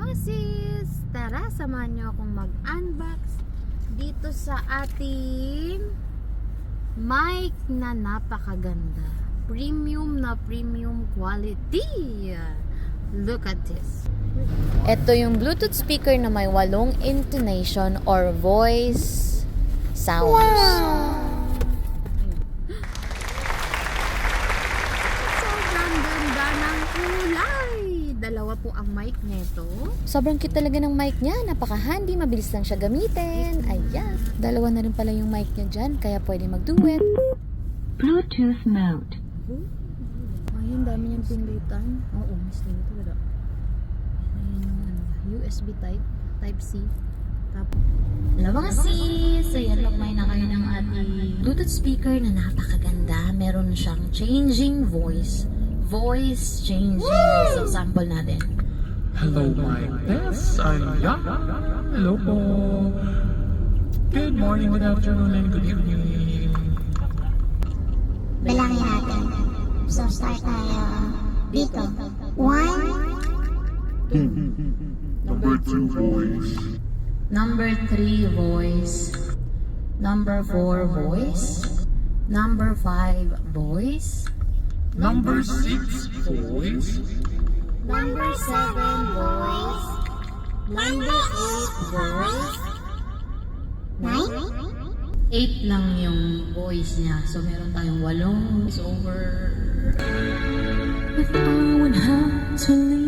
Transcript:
mga sis! Tara, samahan nyo akong mag-unbox dito sa ating mic na napakaganda. Premium na premium quality. Look at this. Ito yung Bluetooth speaker na may 8 intonation or voice sounds. Wow! Sobrang ganda ng kulay. Dalawa po ang mic nito. Sobrang cute talaga ng mic niya. Napaka-handy, mabilis lang siya gamitin. Ayan. Dalawa na rin pala yung mic niya dyan, kaya pwede mag-duet. Bluetooth mode. Ayun, dami niyang pindutan. Oo, miss na ito. Wala. USB Type-C. Tapos, hello mga sis! So yan, magmay na kayo ng ating Bluetooth speaker na napakaganda. Meron siyang changing voice. Voice changing. So, sample natin. Hello, my best. Ayan. Hello po. Good morning, good afternoon, and good evening. Bilangin natin. So, start tayo dito. 1, Number 2 voice. Number 3, voice. Number 4, voice. Number 5, voice. Number 6 voice. Number 7, voice. Number 8, voice. 9, 8 lang yung voice niya. So, meron tayong 8 voice over. If I would have to leave